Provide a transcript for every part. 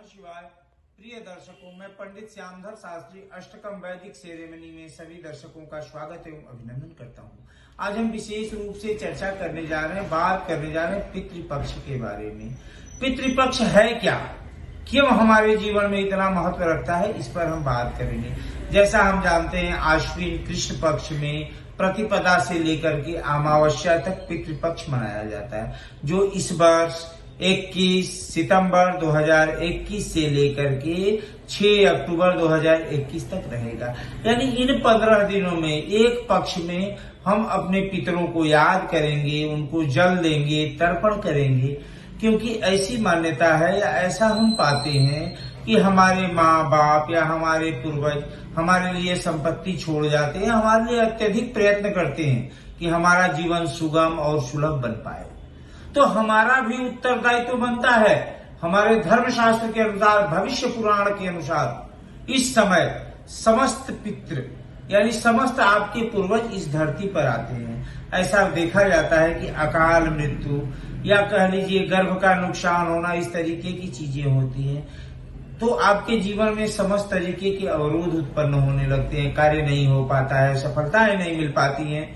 शिवाय। प्रिय दर्शकों, मैं पंडित श्यामधर शास्त्री अष्टकम वैदिक सेरेमनी में सभी दर्शकों का स्वागत एवं अभिनंदन करता हूं। आज हम विशेष रूप से चर्चा करने जा रहे हैं, बात करने जा रहे हैं पितृपक्ष के बारे में। पितृपक्ष है क्या, क्यों हमारे जीवन में इतना महत्व रखता है, इस पर हम बात करेंगे। जैसा हम जानते हैं, आश्विन कृष्ण पक्ष में प्रतिपदा से लेकर के अमावस्या तक पितृपक्ष मनाया जाता है, जो इस वर्ष 21 सितंबर 2021 से लेकर के 6 अक्टूबर 2021 तक रहेगा। यानी इन 15 दिनों में एक पक्ष में हम अपने पितरों को याद करेंगे, उनको जल देंगे, तर्पण करेंगे, क्योंकि ऐसी मान्यता है या ऐसा हम पाते हैं कि हमारे माँ बाप या हमारे पूर्वज हमारे लिए संपत्ति छोड़ जाते हैं, हमारे लिए अत्यधिक प्रयत्न करते हैं कि हमारा जीवन सुगम और सुलभ बन पाए। तो हमारा भी उत्तरदायित्व बनता है, हमारे धर्मशास्त्र के अनुसार, भविष्य पुराण के अनुसार, इस समय समस्त पितृ यानी समस्त आपके पूर्वज इस धरती पर आते हैं। ऐसा देखा जाता है कि अकाल मृत्यु या कह लीजिए गर्भ का नुकसान होना, इस तरीके की चीजें होती हैं, तो आपके जीवन में समस्त तरीके के अवरोध उत्पन्न होने लगते हैं, कार्य नहीं हो पाता है, सफलताएं नहीं मिल पाती हैं,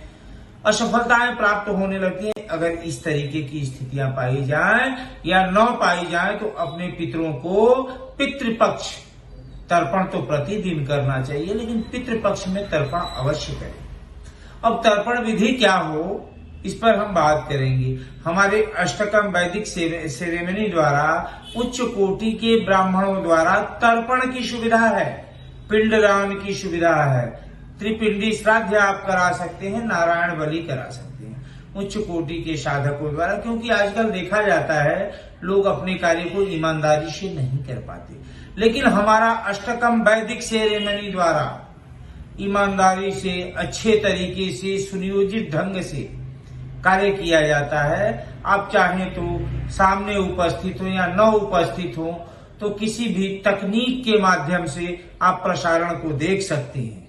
असफलताएं प्राप्त होने लगती हैं। अगर इस तरीके की स्थितियां पाई जाएं या न पाई जाएं, तो अपने पितरों को पितृपक्ष तर्पण तो प्रतिदिन करना चाहिए, लेकिन पितृपक्ष में तर्पण अवश्य करें। अब तर्पण विधि क्या हो, इस पर हम बात करेंगे। हमारे अष्टकम वैदिक सेरेमनी द्वारा उच्च कोटि के ब्राह्मणों द्वारा तर्पण की सुविधा है, पिंडदान की सुविधा है, त्रिपिंडी श्राद्ध आप करा सकते हैं, नारायण बलि करा सकते हैं उच्च कोटि के साधकों द्वारा। क्योंकि आजकल देखा जाता है लोग अपने कार्य को ईमानदारी से नहीं कर पाते, लेकिन हमारा अष्टकम वैदिक सेरेमनी द्वारा ईमानदारी से, अच्छे तरीके से, सुनियोजित ढंग से कार्य किया जाता है। आप चाहें तो सामने उपस्थित हो या न उपस्थित हो, तो किसी भी तकनीक के माध्यम से आप प्रसारण को देख सकते हैं।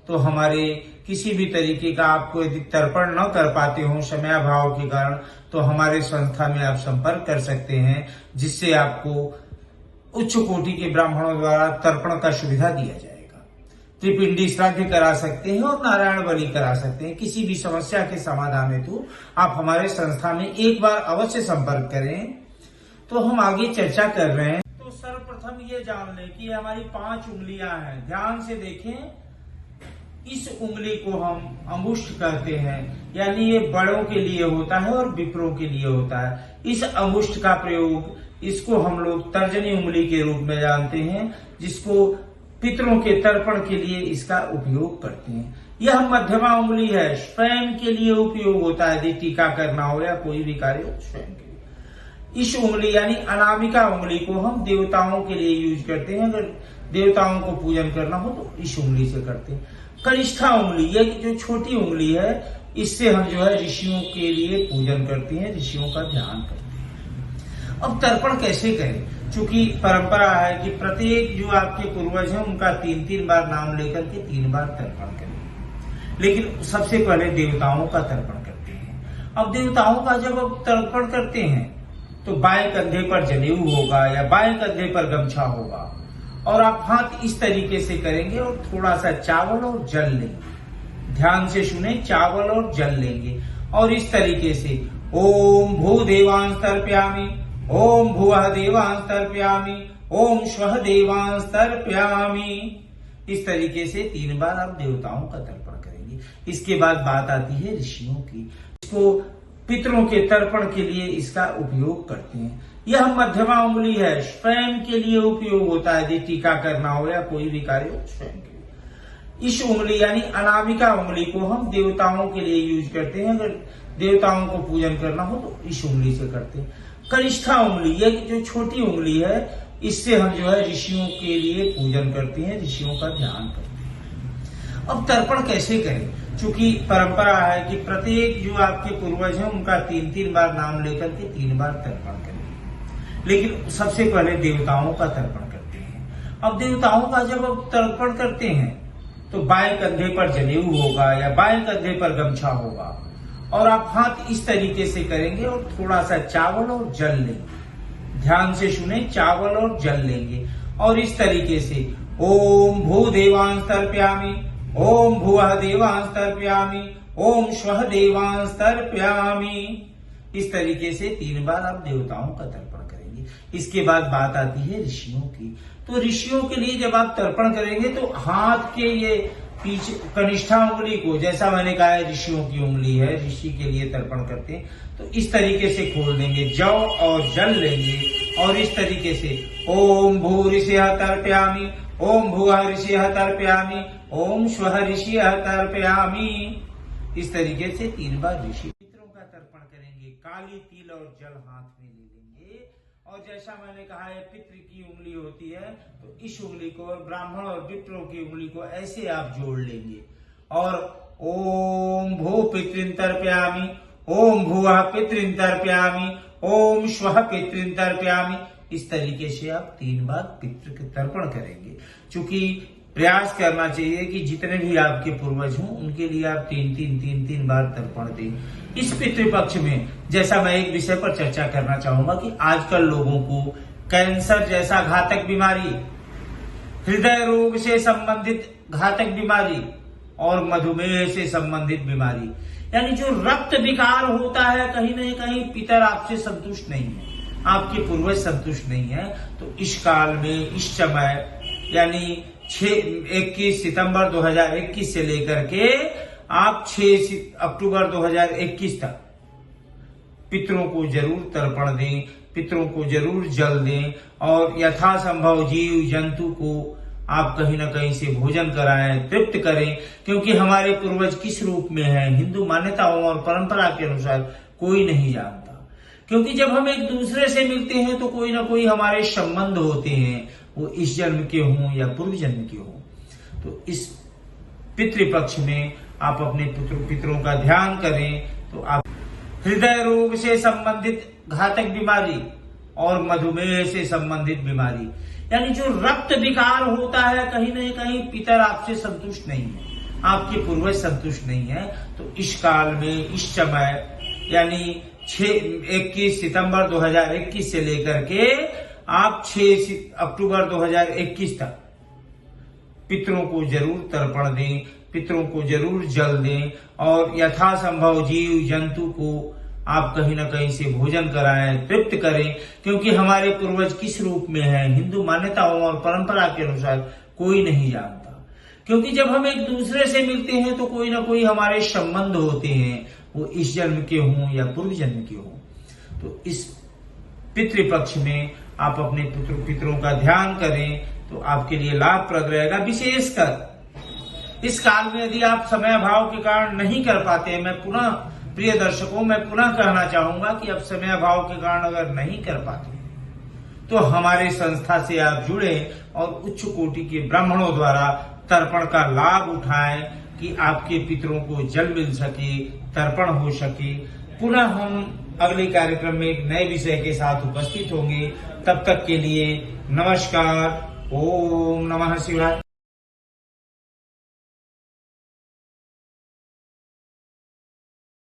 तो हमारे किसी भी तरीके का आपको यदि तर्पण न कर पाते हो समयाभाव के कारण, तो हमारे संस्था में आप संपर्क कर सकते हैं, जिससे आपको उच्च कोटि के ब्राह्मणों द्वारा तर्पण का सुविधा दिया जाएगा। त्रिपिंडी श्राद्ध करा सकते हैं और नारायण बलि करा सकते हैं। किसी भी समस्या के समाधान हेतु आप हमारे संस्था में एक बार अवश्य संपर्क करें। तो हम आगे चर्चा कर रहे हैं। तो सर्वप्रथम ये जान लें कि हमारी 5 उंगलियां हैं। ध्यान से देखें, इस उंगली को हम अंगुष्ठ कहते हैं, यानी ये बड़ों के लिए होता है और विप्रों के लिए होता है। इस अंगुष्ठ का प्रयोग, इसको हम लोग तर्जनी उंगली के रूप में जानते हैं, जिसको पितरों के तर्पण के लिए इसका उपयोग करते हैं। यह मध्यमा उंगली है, स्वयं के लिए उपयोग होता है, यदि टीका करना हो या कोई भी कार्य हो स्वयं के लिए। इस उंगली यानी अनामिका उंगली को हम देवताओं के लिए यूज करते हैं। अगर देवताओं को पूजन करना हो तो इस उंगली से करते हैं। कनिष्ठा उंगली, ये जो छोटी उंगली है, इससे हम जो है ऋषियों के लिए पूजन करते हैं, ऋषियों का ध्यान करते हैं। अब तर्पण कैसे करें? चूंकि परंपरा है कि प्रत्येक जो आपके पूर्वज हैं उनका 3-3 बार नाम लेकर के 3 बार तर्पण करें, लेकिन सबसे पहले देवताओं का तर्पण करते हैं। अब देवताओं का जब आप तर्पण करते हैं, तो बाएं कंधे पर जनेऊ होगा या बाएं कंधे पर गमछा होगा, और आप हाथ इस तरीके से करेंगे और थोड़ा सा चावल और जल लेंगे। ध्यान से सुने, चावल और जल लेंगे और इस तरीके से ओम भूदेवांश तर्पयामि, ओम भुवः देवांश तर्पयामि, ओम स्वः देवांश तर्पयामि। इस तरीके से 3 बार आप देवताओं का तर्पण करेंगे। इसके बाद बात आती है ऋषियों की। इसको पितरों के तर्पण के लिए इसका उपयोग करते हैं। यह मध्यमा उंगली है, स्वयं के लिए उपयोग होता है, यदि टीका करना हो या कोई भी कार्य हो स्वयं के लिए। इस उंगली यानी अनामिका उंगली को हम देवताओं के लिए यूज करते हैं। अगर देवताओं को पूजन करना हो तो इस उंगली से करते हैं। कनिष्ठा उंगली, ये जो छोटी उंगली है, इससे हम जो है ऋषियों के लिए पूजन करते हैं, ऋषियों का ध्यान करते हैं। अब तर्पण कैसे करें? चूंकि परंपरा है कि प्रत्येक जो आपके पूर्वज हैं उनका 3-3 बार नाम लेकर के 3 बार तर्पण करें, लेकिन सबसे पहले देवताओं का तर्पण करते हैं। अब देवताओं का जब आप तर्पण करते हैं, तो बाएं कंधे पर जनेऊ होगा या बाएं कंधे पर गमछा होगा, और आप हाथ इस तरीके से करेंगे और थोड़ा सा चावल और जल लेंगे। ध्यान से सुने, चावल और जल लेंगे और इस तरीके से ओम भूदेवांश तर्पयामि, ओम भुवः देवांश तर्पयामि, ओम स्वः देवांश तर्पयामि। इस तरीके से 3 बार आप देवताओं का तर्पण करेंगे। इसके बाद बात आती है ऋषियों की। तो ऋषियों के लिए जब आप तर्पण करेंगे तो हाथ के ये पीछे कनिष्ठा उंगली को, जैसा मैंने कहा है ऋषियों की उंगली है, ऋषि के लिए तर्पण करते हैं, तो इस तरीके से खोल देंगे, जौ और जल लेंगे और इस तरीके से ओम भू ऋषिः तर्पयामि, ओम भुवः ऋषिः तर्पयामि, ओम स्वः ऋषिः तर्पयामि। इस तरीके से 3 बार ऋषि पितरों का तर्पण करेंगे। काली तिल और जल हाथ में ले लेंगे और जैसा मैंने कहा है पितृ की उंगली होती है, तो इस उंगली को और ब्राह्मण और विप्रों की उंगली को ऐसे आप जोड़ लेंगे और ओम भू पितृन् तर्पयामि, ओम भुवः पितृन् तर्पयामि, ओम स्वः पितृन् तर्पयामि। इस तरीके से आप 3 बार पितृ के तर्पण करेंगे। चूंकि प्रयास करना चाहिए कि जितने भी आपके पूर्वज हों उनके लिए आप 3 बार तर्पण दें। इस पितृपक्ष में जैसा मैं एक विषय पर चर्चा करना चाहूंगा कि आजकल लोगों को कैंसर जैसा घातक बीमारी, हृदय रोग से संबंधित घातक बीमारी और मधुमेह से संबंधित बीमारी, यानी जो रक्त विकार होता है, कहीं न कहीं पितर आपसे संतुष्ट नहीं है, आपके पूर्वज संतुष्ट नहीं है। तो इस काल में, इस समय यानी 21 सितंबर 2021 से लेकर के आप 6 अक्टूबर 2021 तक पितरों को जरूर तर्पण दें, पितरों को जरूर जल दें और यथासंभव जीव जंतु को आप कहीं न कहीं से भोजन कराएं, तृप्त करें, क्योंकि हमारे पूर्वज किस रूप में हैं हिंदू मान्यताओं और परंपरा के अनुसार कोई नहीं जानता। क्योंकि जब हम एक दूसरे से मिलते हैं तो कोई ना कोई हमारे संबंध होते हैं, वो इस जन्म के हों या पूर्व जन्म के हों। तो इस पितृपक्ष में आप अपने पितरों का ध्यान करें तो आप हृदय रोग से संबंधित घातक बीमारी और मधुमेह से संबंधित बीमारी, यानी जो रक्त विकार होता है, कहीं न कहीं पितर आपसे संतुष्ट नहीं है, आपके पूर्वज संतुष्ट नहीं है। तो इस काल में, इस समय यानी 21 सितंबर 2021 से लेकर के आप 6 अक्टूबर 2021 तक पितरों को जरूर तर्पण दें, पितरों को जरूर जल दें और यथासंभव जीव जंतु को आप कहीं न कहीं से भोजन कराएं, तृप्त करें, क्योंकि हमारे पूर्वज किस रूप में हैं हिंदू मान्यताओं और परंपरा के अनुसार कोई नहीं जानता। क्योंकि जब हम एक दूसरे से मिलते हैं तो कोई ना कोई हमारे संबंध होते हैं, वो इस जन्म के हों या पूर्व जन्म के हों। तो इस पितृपक्ष में आप अपने पितरों का ध्यान करें तो आपके लिए लाभप्रद रहेगा। विशेषकर इस काल में यदि आप समय अभाव के कारण नहीं कर पाते हैं, मैं पुनः प्रिय दर्शकों मैं पुनः कहना चाहूंगा कि आप समय अभाव के कारण अगर नहीं कर पाते तो हमारे संस्था से आप जुड़े और उच्च कोटि के ब्राह्मणों द्वारा तर्पण का लाभ उठाएं कि आपके पितरों को जल मिल सके, तर्पण हो सके। पुनः हम अगले कार्यक्रम में एक नए विषय के साथ उपस्थित होंगे। तब तक के लिए नमस्कार। ओम नमः शिवाय।